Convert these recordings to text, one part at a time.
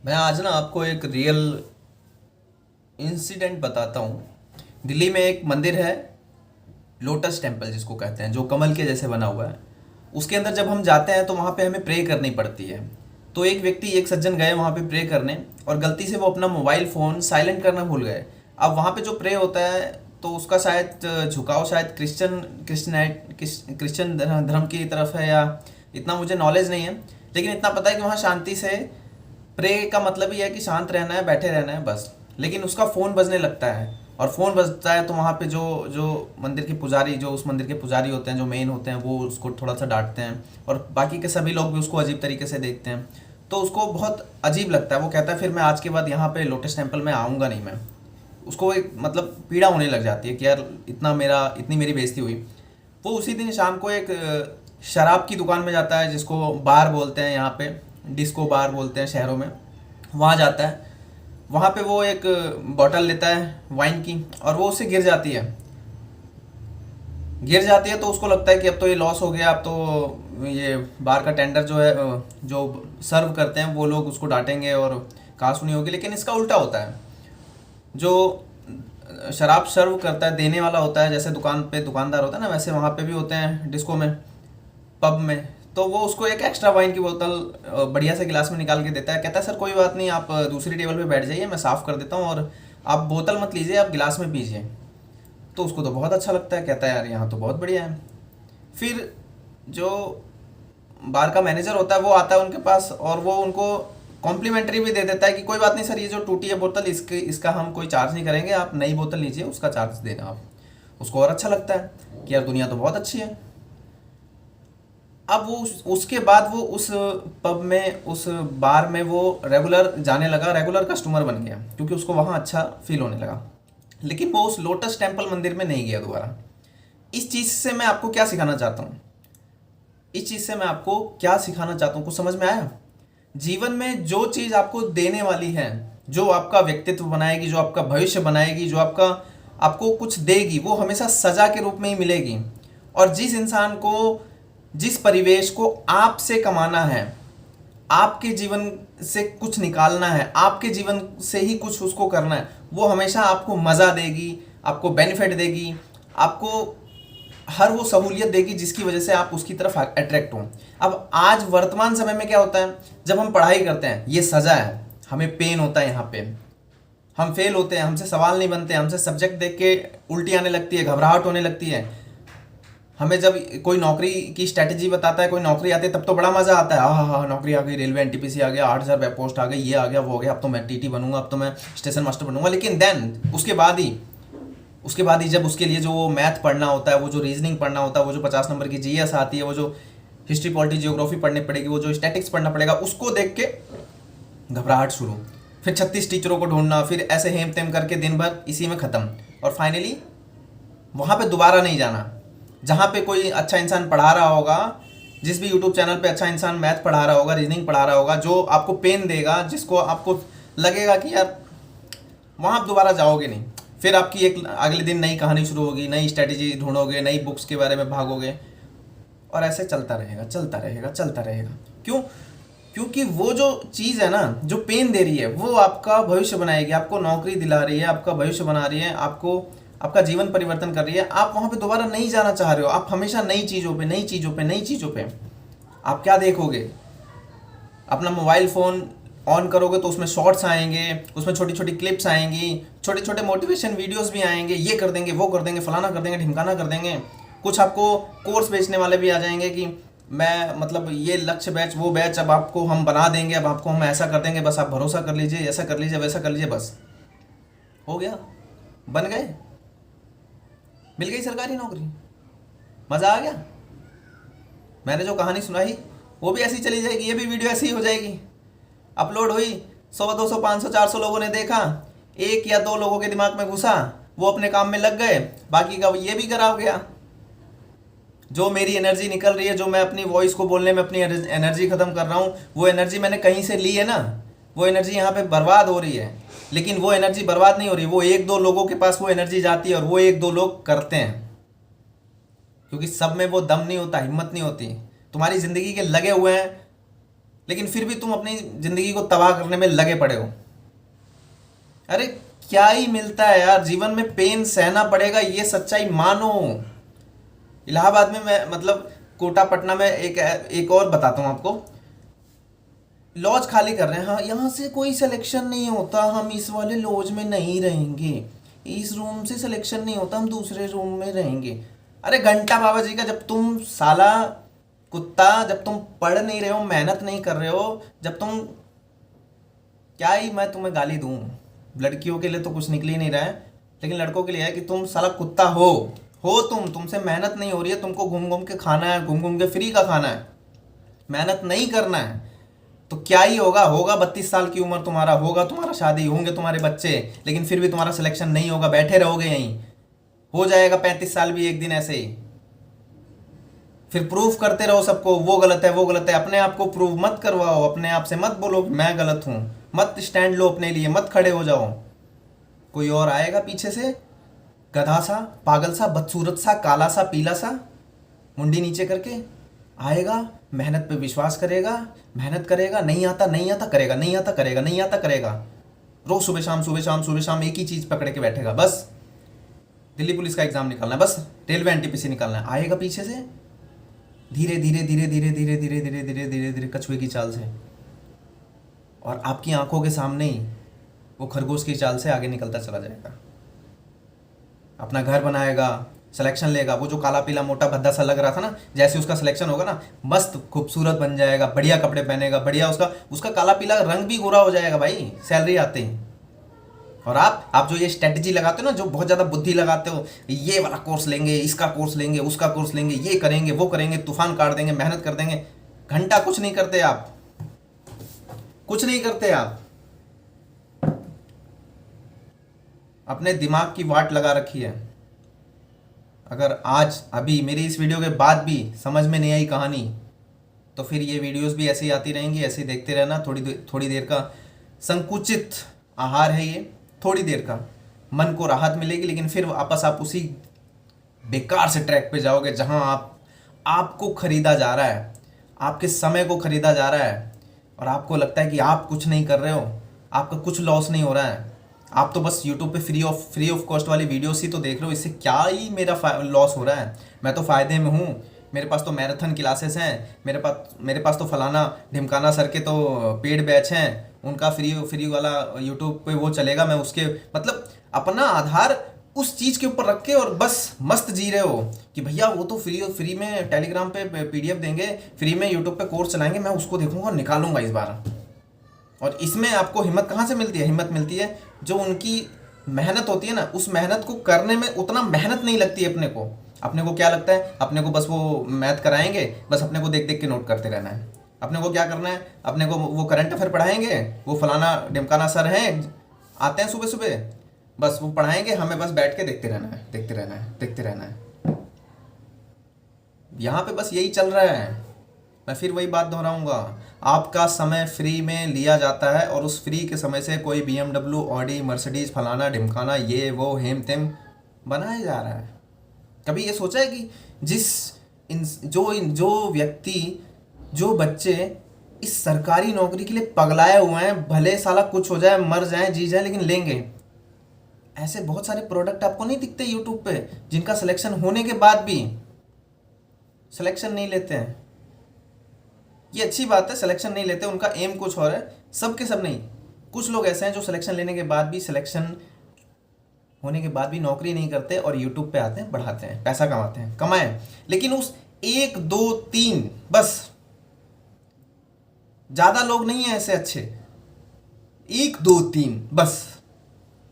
मैं आज ना आपको एक रियल इंसिडेंट बताता हूँ। दिल्ली में एक मंदिर है, लोटस टेम्पल जिसको कहते हैं, जो कमल के जैसे बना हुआ है। उसके अंदर जब हम जाते हैं तो वहाँ पे हमें प्रे करनी पड़ती है। तो एक सज्जन गए वहाँ पे प्रे करने, और गलती से वो अपना मोबाइल फ़ोन साइलेंट करना भूल गए। अब वहाँ पे जो प्रे होता है तो उसका शायद झुकाव शायद क्रिश्चियन धर्म की तरफ है, या इतना मुझे नॉलेज नहीं है। लेकिन इतना पता है कि वहाँ शांति से प्रे का मतलब ही है कि शांत रहना है, बैठे रहना है बस। लेकिन उसका फ़ोन बजने लगता है, और फ़ोन बजता है तो वहाँ पे जो जो मंदिर के पुजारी, जो उस मंदिर के पुजारी होते हैं, जो मेन होते हैं, वो उसको थोड़ा सा डांटते हैं, और बाकी के सभी लोग भी उसको अजीब तरीके से देखते हैं। तो उसको बहुत अजीब लगता है। वो कहता है फिर मैं आज के बाद यहाँ पे लोटस टेम्पल में आऊँगा नहीं मैं। उसको एक मतलब पीड़ा होने लग जाती है कि यार इतनी मेरी बेइज्जती हुई। वो उसी दिन शाम को एक शराब की दुकान में जाता है, जिसको बार बोलते हैं यहाँ पे, डिस्को बार बोलते हैं शहरों में। वहाँ जाता है। वहाँ पे वो एक बॉटल लेता है वाइन की, और वो उससे गिर जाती है तो उसको लगता है कि अब तो ये लॉस हो गया। अब तो ये बार का टेंडर जो है, जो सर्व करते हैं वो लोग उसको डांटेंगे और कहा सुनी होगी। लेकिन इसका उल्टा होता है। जो शराब सर्व करता है, देने वाला होता है, जैसे दुकान पे दुकानदार होता है ना, वैसे वहाँ पे भी होते हैं डिस्को में, पब में। तो वो उसको एक एक्स्ट्रा वाइन की बोतल बढ़िया से गिलास में निकाल के देता है। कहता है सर कोई बात नहीं, आप दूसरी टेबल पे बैठ जाइए, मैं साफ़ कर देता हूँ, और आप बोतल मत लीजिए, आप गिलास में पीजिए। तो उसको तो बहुत अच्छा लगता है, कहता है यार यहाँ तो बहुत बढ़िया है। फिर जो बार का मैनेजर होता है वो आता है उनके पास, और वो उनको कॉम्प्लीमेंट्री भी दे देता है कि कोई बात नहीं सर, ये जो टूटी है बोतल, इसका हम कोई चार्ज नहीं करेंगे, आप नई बोतल लीजिए, उसका चार्ज देना आप। उसको और अच्छा लगता है कि यार दुनिया तो बहुत अच्छी है। अब वो उसके बाद वो उस पब में, उस बार में वो रेगुलर जाने लगा, रेगुलर कस्टमर बन गया, क्योंकि उसको वहाँ अच्छा फील होने लगा। लेकिन वो उस लोटस टेम्पल मंदिर में नहीं गया दोबारा। इस चीज़ से मैं आपको क्या सिखाना चाहता हूँ? इस चीज़ से मैं आपको क्या सिखाना चाहता हूँ, कुछ समझ में आया? जीवन में जो चीज़ आपको देने वाली है, जो आपका व्यक्तित्व बनाएगी, जो आपका भविष्य बनाएगी, जो आपको कुछ देगी, वो हमेशा सजा के रूप में ही मिलेगी। और जिस इंसान को, जिस परिवेश को आपसे कमाना है, आपके जीवन से कुछ निकालना है, आपके जीवन से ही कुछ उसको करना है, वो हमेशा आपको मज़ा देगी, आपको बेनिफिट देगी, आपको हर वो सहूलियत देगी जिसकी वजह से आप उसकी तरफ अट्रैक्ट हों। अब आज वर्तमान समय में क्या होता है, जब हम पढ़ाई करते हैं ये सज़ा है, हमें पेन होता है, यहाँ पे हम फेल होते हैं, हमसे सवाल नहीं बनते, हमसे सब्जेक्ट देख के उल्टी आने लगती है, घबराहट होने लगती है। हमें जब कोई नौकरी की स्ट्रैटेजी बताता है, कोई नौकरी आती है, तब तो बड़ा मज़ा आता है, हाँ हाँ नौकरी आ गई, रेलवे एनटीपीसी आ गया, 8,000 पोस्ट आ गई, ये आ गया वो आ गया, अब तो मैं टीटी बनूंगा, अब तो मैं स्टेशन मास्टर बनूंगा। लेकिन देन उसके बाद ही जब उसके लिए जो वो मैथ पढ़ना होता है, वो जो रीजनिंग पढ़ना होता है, वो जो 50 नंबर की जीएस आती है, वो जो हिस्ट्री पॉलिटी जियोग्राफी पढ़नी पड़ेगी, वो जो स्टैटिक्स पढ़ना पड़ेगा, उसको देख के घबराहट शुरू। फिर 36 टीचरों को ढूंढना, फिर ऐसे हेम तेम करके दिन भर इसी में ख़त्म। और फाइनली वहाँ पे दोबारा नहीं जाना। जहाँ पे कोई अच्छा इंसान पढ़ा रहा होगा, जिस भी यूट्यूब चैनल पे अच्छा इंसान मैथ पढ़ा रहा होगा, रीजनिंग पढ़ा रहा होगा, जो आपको पेन देगा, जिसको आपको लगेगा कि यार वहाँ आप दोबारा जाओगे नहीं। फिर आपकी एक अगले दिन नई कहानी शुरू होगी, नई स्ट्रैटेजी ढूंढोगे, नई बुक्स के बारे में भागोगे, और ऐसे चलता रहेगा चलता रहेगा चलता रहेगा। क्यों? क्योंकि वो जो चीज़ है ना, जो पेन दे रही है, वो आपका भविष्य बनाएगी, आपको नौकरी दिला रही है, आपका भविष्य बना रही है, आपको आपका जीवन परिवर्तन कर रही है। आप वहाँ पे दोबारा नहीं जाना चाह रहे हो, आप हमेशा नई चीज़ों पे, नई चीज़ों पे, नई चीज़ों पे। आप क्या देखोगे? अपना मोबाइल फ़ोन ऑन करोगे तो उसमें शॉर्ट्स आएंगे, उसमें छोटी छोटी क्लिप्स आएंगी, छोटे छोटे मोटिवेशन वीडियोस भी आएंगे, ये कर देंगे, वो कर देंगे, फलाना कर देंगे, ढिमकाना कर देंगे। कुछ आपको कोर्स बेचने वाले भी आ जाएंगे कि मैं मतलब ये लक्ष्य बैच, वो बैच, अब आपको हम बना देंगे, अब आपको हम ऐसा कर देंगे, बस आप भरोसा कर लीजिए, ऐसा कर लीजिए, वैसा कर लीजिए, बस हो गया, बन गए, मिल गई सरकारी नौकरी, मज़ा आ गया। मैंने जो कहानी सुनाई वो भी ऐसी चली जाएगी, ये भी वीडियो ऐसी ही हो जाएगी, अपलोड हुई, 100 200 500 400 लोगों ने देखा, एक या दो लोगों के दिमाग में घुसा, वो अपने काम में लग गए, बाकी का ये भी करा हो गया। जो मेरी एनर्जी निकल रही है, जो मैं अपनी वॉइस को बोलने में अपनी एनर्जी ख़त्म कर रहा हूँ, वो एनर्जी मैंने कहीं से ली है ना, वो एनर्जी यहाँ पे बर्बाद हो रही है। लेकिन वो एनर्जी बर्बाद नहीं हो रही, वो एक दो लोगों के पास वो एनर्जी जाती है, और वो एक दो लोग करते हैं। क्योंकि सब में वो दम नहीं होता, हिम्मत नहीं होती। तुम्हारी ज़िंदगी के लगे हुए हैं, लेकिन फिर भी तुम अपनी ज़िंदगी को तबाह करने में लगे पड़े हो। अरे क्या ही मिलता है यार, जीवन में पेन सहना पड़ेगा, ये सच्चाई मानो। इलाहाबाद में मैं मतलब कोटा पटना में एक और बताता हूँ आपको। लॉज खाली कर रहे हैं, हाँ यहाँ से कोई सिलेक्शन नहीं होता, हम इस वाले लॉज में नहीं रहेंगे, इस रूम से सिलेक्शन नहीं होता, हम दूसरे रूम में रहेंगे। अरे घंटा बाबा जी का, जब तुम साला कुत्ता, जब तुम पढ़ नहीं रहे हो, मेहनत नहीं कर रहे हो, जब तुम, क्या ही मैं तुम्हें गाली दूं। लड़कियों के लिए तो कुछ निकल ही नहीं रहा है, लेकिन लड़कों के लिए है कि तुम साला कुत्ता हो तुमसे मेहनत नहीं हो रही है, तुमको घूम घूम के खाना है, घूम घूम के फ्री का खाना है, मेहनत नहीं करना है, तो क्या ही होगा 32 साल की उम्र तुम्हारा, होगा तुम्हारा शादी, होंगे तुम्हारे बच्चे, लेकिन फिर भी तुम्हारा सिलेक्शन नहीं होगा, बैठे रहोगे यहीं। हो जाएगा 35 साल भी एक दिन ऐसे ही। फिर प्रूफ करते रहो सबको, वो गलत है वो गलत है, अपने आप को प्रूव मत करवाओ, अपने आप से मत बोलो कि मैं गलत हूँ, मत स्टैंड लो अपने लिए, मत खड़े हो जाओ। कोई और आएगा पीछे से, गधा सा, पागल सा, बदसूरत सा, काला सा, पीला सा, मुंडी नीचे करके आएगा, मेहनत पे विश्वास करेगा, मेहनत करेगा, नहीं आता नहीं आता करेगा, नहीं आता करेगा, नहीं आता करेगा, रोज सुबह शाम सुबह शाम सुबह शाम एक ही चीज पकड़ के बैठेगा, बस दिल्ली पुलिस का एग्जाम निकालना है, बस रेलवे एनटीपीसी निकालना है, आएगा पीछे से धीरे धीरे धीरे धीरे धीरे धीरे धीरे धीरे धीरे धीरे कछुए की चाल से, और आपकी आंखों के सामने ही वो खरगोश की चाल से आगे निकलता चला जाएगा, अपना घर बनाएगा, सिलेक्शन लेगा। वो जो काला पीला मोटा भद्दा सा लग रहा था ना, जैसे उसका सिलेक्शन होगा ना, मस्त खूबसूरत बन जाएगा, बढ़िया कपड़े पहनेगा, बढ़िया उसका उसका काला पीला रंग भी गोरा हो जाएगा भाई, सैलरी आते ही। और आप जो ये स्ट्रेटजी लगाते हो ना, जो बहुत ज़्यादा बुद्धि लगाते हो, ये वाला कोर्स लेंगे, इसका कोर्स लेंगे, उसका कोर्स लेंगे, ये करेंगे वो करेंगे, तूफान काट देंगे, मेहनत कर देंगे, घंटा कुछ नहीं करते आप, कुछ नहीं करते आप। अपने दिमाग की वाट लगा रखी है। अगर आज अभी मेरी इस वीडियो के बाद भी समझ में नहीं आई कहानी, तो फिर ये वीडियोस भी ऐसे ही आती रहेंगी, ऐसे ही देखते रहना। थोड़ी देर का संकुचित आहार है ये, थोड़ी देर का मन को राहत मिलेगी, लेकिन फिर वापस आप उसी बेकार से ट्रैक पे जाओगे जहां आपको खरीदा जा रहा है, आपके समय को खरीदा जा रहा है, और आपको लगता है कि आप कुछ नहीं कर रहे हो, आपका कुछ लॉस नहीं हो रहा है, आप तो बस यूट्यूब पे फ्री ऑफ कॉस्ट वाली वीडियोस ही तो देख रहे हो, इससे क्या ही मेरा लॉस हो रहा है, मैं तो फ़ायदे में हूँ, मेरे पास तो मैराथन क्लासेस हैं, मेरे पास तो फलाना ढिमकाना सर के तो पेड बैच हैं, उनका फ्री वाला यूट्यूब पे वो चलेगा, मैं उसके मतलब अपना आधार उस चीज़ के ऊपर रख के और बस मस्त जी रहे हो कि भैया वो तो फ्री में टेलीग्राम पे पीडीएफ देंगे, फ्री में यूट्यूब पे कोर्स चलाएंगे, मैं उसको देखूंगा, निकालूंगा इस बार। और इसमें आपको हिम्मत कहाँ से मिलती है? हिम्मत मिलती है जो उनकी मेहनत होती है ना, उस मेहनत को करने में उतना मेहनत नहीं लगती है अपने को क्या लगता है, अपने को बस वो मैथ कराएंगे, बस अपने को देख देख के नोट करते रहना है, अपने को क्या करना है, अपने को वो करंट अफेयर पढ़ाएंगे, वो फलाना ढिमकाना सर हैं आते हैं सुबह सुबह, बस वो पढ़ाएंगे, हमें बस बैठ के देखते रहना है, देखते रहना है, देखते रहना है। यहाँ पे बस यही चल रहा है। मैं फिर वही बात दोहराऊंगा, आपका समय फ्री में लिया जाता है, और उस फ्री के समय से कोई BMW, ऑडी, मर्सिडीज, फलाना ढिमकाना, ये वो हेम तेम बनाया जा रहा है। कभी ये सोचा है कि जो व्यक्ति, जो बच्चे इस सरकारी नौकरी के लिए पगलाए हुए हैं, भले साला कुछ हो जाए, मर जाए, जी जाए, लेकिन लेंगे, ऐसे बहुत सारे प्रोडक्ट आपको नहीं दिखते यूट्यूब पे, जिनका सिलेक्शन होने के बाद भी सिलेक्शन नहीं लेते हैं। ये अच्छी बात है, सिलेक्शन नहीं लेते, उनका एम कुछ और है, सब के सब नहीं। कुछ लोग ऐसे हैं जो सिलेक्शन लेने के बाद भी, सिलेक्शन होने के बाद भी नौकरी नहीं करते और यूट्यूब पे आते हैं, बढ़ाते हैं, पैसा कमाते हैं, कमाएं, लेकिन उस 1 2 3 बस, ज़्यादा लोग नहीं हैं ऐसे अच्छे, 1 2 3 बस,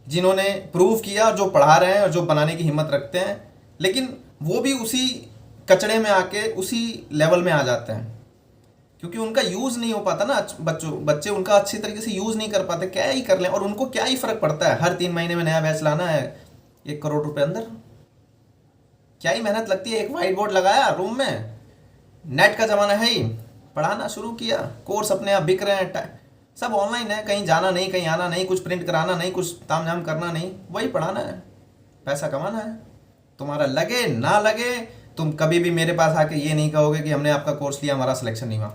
जिन्होंने प्रूव किया, जो पढ़ा रहे हैं और जो बनाने की हिम्मत रखते हैं, लेकिन वो भी उसी कचड़े में आके उसी लेवल में आ जाते हैं, क्योंकि उनका यूज़ नहीं हो पाता ना, बच्चे उनका अच्छी तरीके से यूज़ नहीं कर पाते, क्या ही कर लें, और उनको क्या ही फ़र्क पड़ता है, हर 3 महीने में नया बैच लाना है, 1 करोड़ रुपए अंदर, क्या ही मेहनत लगती है। एक वाइट बोर्ड लगाया रूम में, नेट का ज़माना है ही, पढ़ाना शुरू किया, कोर्स अपने आप बिक रहे हैं, सब ऑनलाइन है, कहीं जाना नहीं, कहीं आना नहीं, कुछ प्रिंट कराना नहीं, कुछ ताम झाम करना नहीं, वही पढ़ाना है, पैसा कमाना है। तुम्हारा लगे ना लगे, तुम कभी भी मेरे पास आके ये नहीं कहोगे कि हमने आपका कोर्स लिया, हमारा सिलेक्शन नहीं हुआ।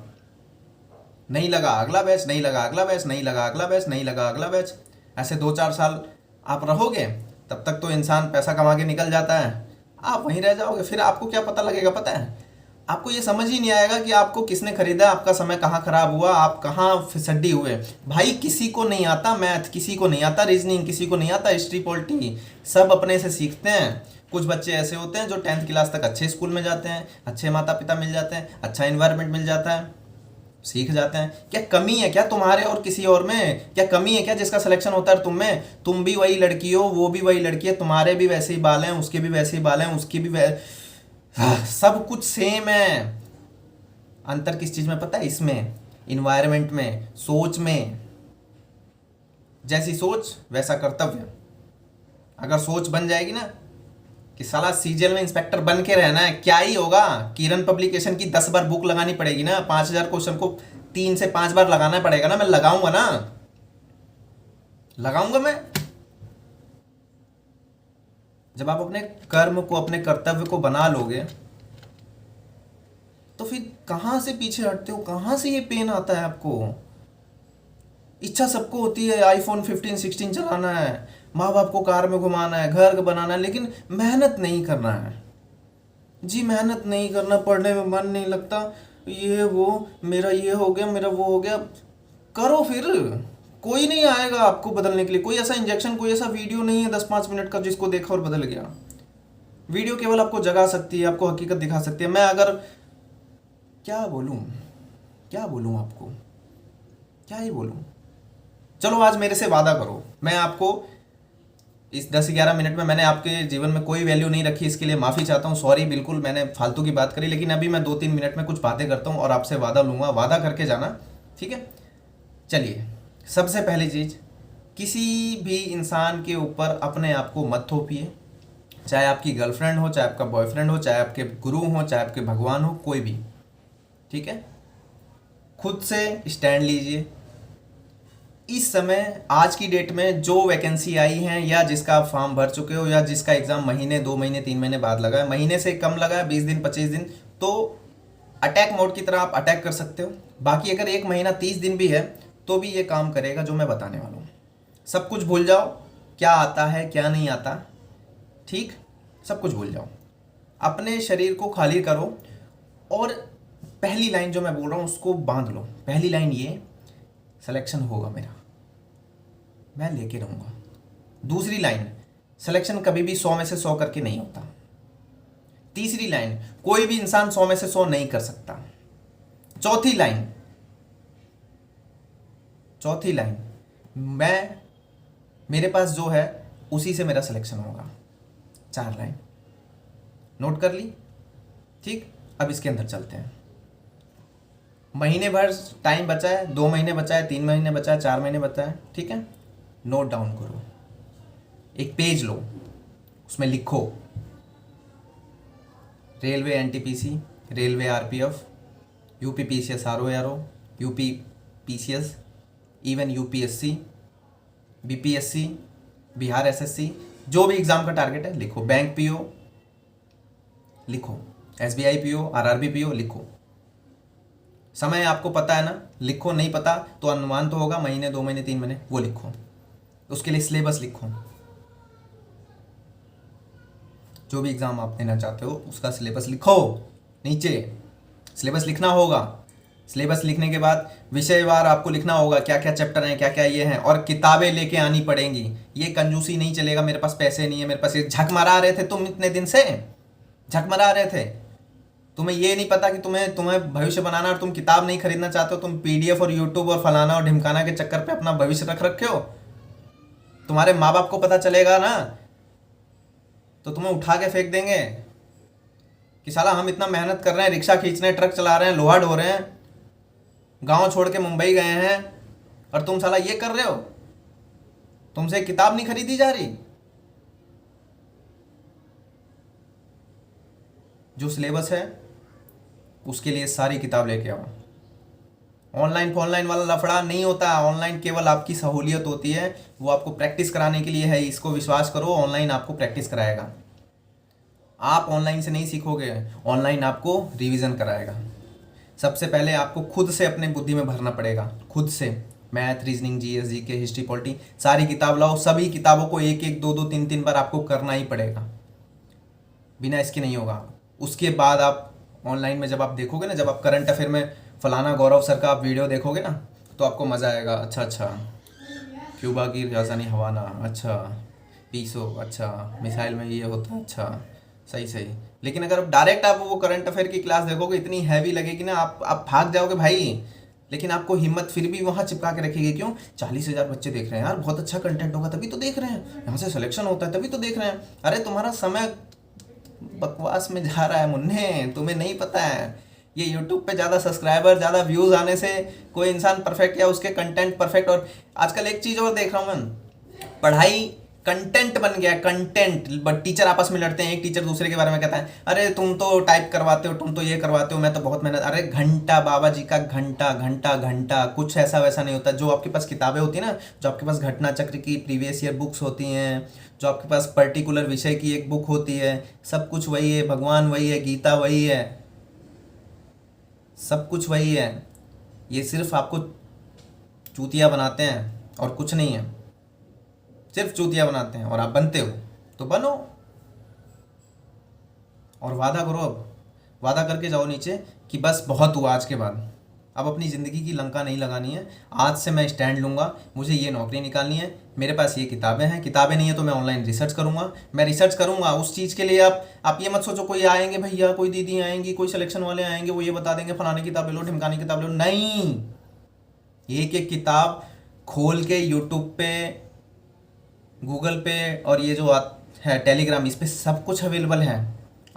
नहीं लगा अगला बैच, नहीं लगा अगला बैच, नहीं लगा अगला बैच, नहीं लगा अगला बैच। ऐसे 2-4 साल आप रहोगे, तब तक तो इंसान पैसा कमा के निकल जाता है, आप वहीं रह जाओगे। फिर आपको क्या पता लगेगा पता है? आपको ये समझ ही नहीं आएगा कि आपको किसने खरीदा, आपका समय कहाँ खराब हुआ, आप कहाँ फिसड्डी हुए। भाई किसी को नहीं आता मैथ, किसी को नहीं आता रीजनिंग, किसी को नहीं आता हिस्ट्री पॉलिटी, सब अपने से सीखते हैं। कुछ बच्चे ऐसे होते हैं जो 10th क्लास तक अच्छे स्कूल में जाते हैं, अच्छे माता पिता मिल जाते हैं, अच्छा इन्वायरमेंट मिल जाता है, सीख जाते हैं। क्या कमी है क्या तुम्हारे और किसी और में? क्या कमी है क्या जिसका सिलेक्शन होता है तुम में? तुम भी वही लड़की हो, वो भी वही लड़की है, तुम्हारे भी वैसे ही बाल हैं, उसके भी वैसे ही बाल हैं, उसकी भी सब कुछ सेम है। अंतर किस चीज में पता है? इसमें, इन्वायरमेंट में, सोच में। जैसी सोच वैसा कर्तव्य। अगर सोच बन जाएगी ना कि साला सीजीएल में इंस्पेक्टर बन के रहना है, क्या ही होगा? किरण पब्लिकेशन की 10 बार बुक लगानी पड़ेगी ना, 5000 क्वेश्चन को 3 से 5 बार लगाना पड़ेगा ना। मैं लगाऊंगा ना, लगाऊंगा मैं। जब आप अपने कर्म को, अपने कर्तव्य को बना लोगे, तो फिर कहां से पीछे हटते हो? कहां से ये पेन आता है आपको? इच्छा सबको होती है आईफोन 15-16 चलाना है, माँ बाप को कार में घुमाना है, घर बनाना है, लेकिन मेहनत नहीं करना है। जी मेहनत नहीं करना, पढ़ने में मन नहीं लगता, ये वो, मेरा ये हो गया, मेरा वो हो गया। करो फिर, कोई नहीं आएगा आपको बदलने के लिए। कोई ऐसा इंजेक्शन, कोई ऐसा वीडियो नहीं है 10-5 मिनट का जिसको देखा और बदल गया। वीडियो केवल आपको जगा सकती है, आपको हकीकत दिखा सकती है। मैं अगर क्या बोलूं, क्या बोलूं आपको, क्या ही बोलूं? चलो आज मेरे से वादा करो, मैं आपको इस 10-11 मिनट में मैंने आपके जीवन में कोई वैल्यू नहीं रखी, इसके लिए माफ़ी चाहता हूँ, सॉरी, बिल्कुल मैंने फालतू की बात करी। लेकिन अभी मैं 2-3 मिनट में कुछ बातें करता हूँ और आपसे वादा लूँगा, वादा करके जाना, ठीक है? चलिए, सबसे पहली चीज़, किसी भी इंसान के ऊपर अपने आप को मत थोपिए। चाहे आपकी गर्लफ्रेंड हो, चाहे आपका बॉयफ्रेंड हो, चाहे आपके गुरु हो, चाहे आपके भगवान हो, कोई भी, ठीक है? खुद से स्टैंड लीजिए। इस समय आज की डेट में जो वैकेंसी आई हैं, या जिसका आप फॉर्म भर चुके हो, या जिसका एग्ज़ाम महीने, 2 महीने, 3 महीने बाद लगा है, महीने से कम लगा है, 20 दिन, 25 दिन, तो अटैक मोड की तरह आप अटैक कर सकते हो। बाकी अगर 1 महीना 30 दिन भी है तो भी ये काम करेगा जो मैं बताने वाला हूँ। सब कुछ भूल जाओ, क्या आता है क्या नहीं आता, ठीक? सब कुछ भूल जाओ, अपने शरीर को खाली करो, और पहली लाइन जो मैं बोल रहा हूँ उसको बांध लो। पहली लाइन ये, सिलेक्शन होगा मेरा, मैं लेके रहूँगा। दूसरी लाइन, सिलेक्शन कभी भी 100 में से 100 करके नहीं होता। तीसरी लाइन, कोई भी इंसान 100 में से 100 नहीं कर सकता। चौथी लाइन, मैं, मेरे पास जो है उसी से मेरा सिलेक्शन होगा। 4 लाइन नोट कर ली, ठीक? अब इसके अंदर चलते हैं। महीने भर टाइम बचा है, 2 महीने बचा है, 3 महीने बचा है, 4 महीने बचा है, ठीक है? नोट डाउन करो, एक पेज लो, उसमें लिखो railway NTPC, railway RPF, UP PCS RO, UP PCS, even UPSC, BPSC, Bihar SSC, जो भी एग्जाम का टारगेट है लिखो। बैंक पीओ लिखो, एसबीआई पीओ, आरआरबी पीओ लिखो। समय आपको पता है ना, लिखो। नहीं पता तो अनुमान तो होगा, महीने, 2 महीने, 3 महीने, वो लिखो। उसके लिए सिलेबस लिखो, जो भी एग्जाम आप देना चाहते हो उसका सिलेबस लिखो। नीचे सिलेबस लिखना होगा। सिलेबस लिखने के बाद विषयवार आपको लिखना होगा, क्या क्या चैप्टर हैं, क्या क्या ये हैं, और किताबें लेके आनी पड़ेंगी। ये कंजूसी नहीं चलेगा, मेरे पास पैसे नहीं है, मेरे पास ये। झक मरा रहे थे तुम इतने दिन से, झक मरा रहे थे। तुम्हें ये नहीं पता कि तुम्हें भविष्य बनाना, और तुम किताब नहीं खरीदना चाहते हो, तुम पीडीएफ और यूट्यूब और फलाना और ढिमकाना के चक्कर पे अपना भविष्य रख रखे हो। तुम्हारे माँ बाप को पता चलेगा ना तो तुम्हें उठा के फेंक देंगे कि साला हम इतना मेहनत कर रहे हैं, रिक्शा खींच रहे हैं, ट्रक चला रहे हैं, लोहा ढो रहे हैं, गांव छोड़ के मुंबई गए हैं, और तुम साला ये कर रहे हो। तुमसे किताब नहीं खरीदी जा रही। जो सिलेबस है उसके लिए सारी किताब लेके आओ। ऑनलाइन वाला लफड़ा नहीं होता। ऑनलाइन केवल आपकी सहूलियत होती है, वो आपको प्रैक्टिस कराने के लिए है। इसको विश्वास करो, ऑनलाइन आपको प्रैक्टिस कराएगा। आप ऑनलाइन से नहीं सीखोगे, ऑनलाइन आपको रिवीजन कराएगा। सबसे पहले आपको खुद से अपने बुद्धि में भरना पड़ेगा, खुद से। Math, reasoning, GS, GK, history, polity, सारी किताब लाओ, सभी किताबों को एक एक दो दो तीन तीन बार आपको करना ही पड़ेगा, बिना इसके नहीं होगा। उसके बाद आप ऑनलाइन में जब आप देखोगे ना, जब आप करंट अफेयर में फलाना गौरव सर का आप वीडियो देखोगे ना, तो आपको मज़ा आएगा। अच्छा अच्छा, क्यूबा की राजधानी हवाना, अच्छा पीसो, अच्छा मिसाइल में ये होता है, अच्छा सही सही। लेकिन अगर डायरेक्ट आप वो करंट अफेयर की क्लास देखोगे, इतनी हैवी लगेगी ना, आप भाग जाओगे भाई। लेकिन आपको हिम्मत फिर भी वहाँ चिपका के रखेगी, क्यों? 40,000 बच्चे देख रहे हैं यार, बहुत अच्छा कंटेंट होगा तभी तो देख रहे हैं, यहाँ से सिलेक्शन होता है तभी तो देख रहे हैं। अरे तुम्हारा समय बकवास में जा रहा है मुन्ने, तुम्हें नहीं पता है। ये यूट्यूब पे ज़्यादा सब्सक्राइबर, ज़्यादा व्यूज़ आने से कोई इंसान परफेक्ट या उसके कंटेंट परफेक्ट। और आजकल एक चीज़ और देख रहा हूँ मैं, पढ़ाई कंटेंट बन गया, कंटेंट। बट टीचर आपस में लड़ते हैं, एक टीचर दूसरे के बारे में कहता है, अरे तुम तो टाइप करवाते हो, तुम तो ये करवाते हो, मैं तो बहुत मेहनत। अरे घंटा, बाबा जी का घंटा घंटा घंटा, कुछ ऐसा वैसा नहीं होता। जो आपके पास किताबें होती है ना, जो आपके पास घटना चक्र की प्रीवियस ईयर बुक्स होती हैं, जो आपके पास पर्टिकुलर विषय की एक बुक होती है, सब कुछ वही है। भगवान वही है, गीता वही है, सब कुछ वही है। ये सिर्फ आपको चूतिया बनाते हैं और कुछ नहीं है, सिर्फ चूतिया बनाते हैं। और आप बनते हो तो बनो, और वादा करो, अब वादा करके जाओ नीचे कि बस बहुत हुआ आज के बाद, अब अपनी ज़िंदगी की लंका नहीं लगानी है। आज से मैं स्टैंड लूँगा, मुझे ये नौकरी निकालनी है, मेरे पास ये किताबें हैं, किताबें नहीं है तो मैं ऑनलाइन रिसर्च करूँगा, मैं रिसर्च करूँगा उस चीज़ के लिए। आप ये मत सोचो कोई आएंगे भैया, कोई दीदी आएंगी, कोई सिलेक्शन वाले आएंगे, वो ये बता देंगे फलाने किताब ले लो, ढिमकाने किताब ले लो। नहीं, एक एक किताब खोल के यूट्यूब पे, गूगल पे, और ये जो है टेलीग्राम, इस पे सब कुछ अवेलेबल है।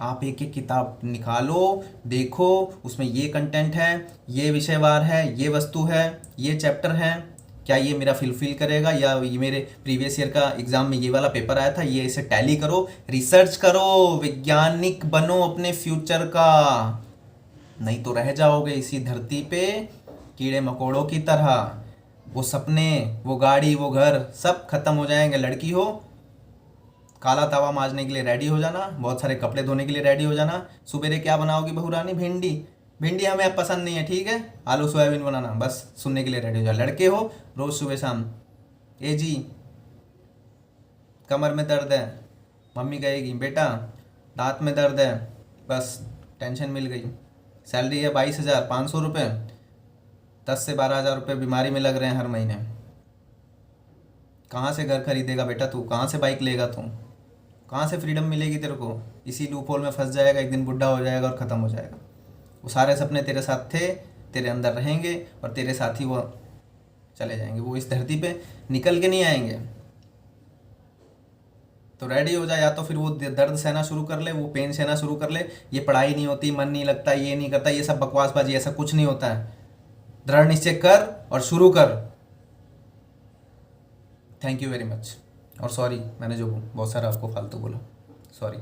आप एक एक किताब निकालो, देखो उसमें ये कंटेंट है, ये विषयवार है, ये वस्तु है, ये चैप्टर है, क्या ये मेरा फिल करेगा, या ये मेरे प्रीवियस ईयर का एग्जाम में ये वाला पेपर आया था, ये इसे टैली करो, रिसर्च करो, वैज्ञानिक बनो अपने फ्यूचर का। नहीं तो रह जाओगे इसी धरती पे कीड़े मकोड़ों की तरह। वो सपने, वो गाड़ी, वो घर सब खत्म हो जाएंगे। लड़की हो, काला तवा मांजने के लिए रेडी हो जाना, बहुत सारे कपड़े धोने के लिए रेडी हो जाना। सुबेरे क्या बनाओगी बहू रानी? भिंडी। भिंडी हमें अब पसंद नहीं है, ठीक है, आलू सोयाबीन बनाना, बस सुनने के लिए रेडी हो जाओ। लड़के हो, रोज सुबह शाम, ए जी कमर में दर्द है, मम्मी कहेगी बेटा दांत में दर्द है, बस टेंशन मिल गई। सैलरी है 22,500 रुपये, 10 से 12 हज़ार रुपये बीमारी में लग रहे हैं हर महीने। कहाँ से घर खरीदेगा बेटा तू? कहाँ से बाइक लेगा तू? कहाँ से फ्रीडम मिलेगी तेरे को? इसी लूप होल में फंस जाएगा, एक दिन बुढ़ा हो जाएगा और ख़त्म हो जाएगा। वो सारे सपने तेरे साथ थे, तेरे अंदर रहेंगे, और तेरे साथ ही वो चले जाएंगे, वो इस धरती पे निकल के नहीं आएंगे। तो रेडी हो जाए, या तो फिर वो दर्द सहना शुरू कर ले, वो पेन सहना शुरू कर ले। ये पढ़ाई नहीं होती, मन नहीं लगता, ये नहीं करता, ये सब बकवासबाजी, ऐसा कुछ नहीं होता है। दृढ़ निश्चय कर और शुरू कर। Thank you very much. और सॉरी, मैंने जो बहुत सारा आपको फालतू बोला, सॉरी।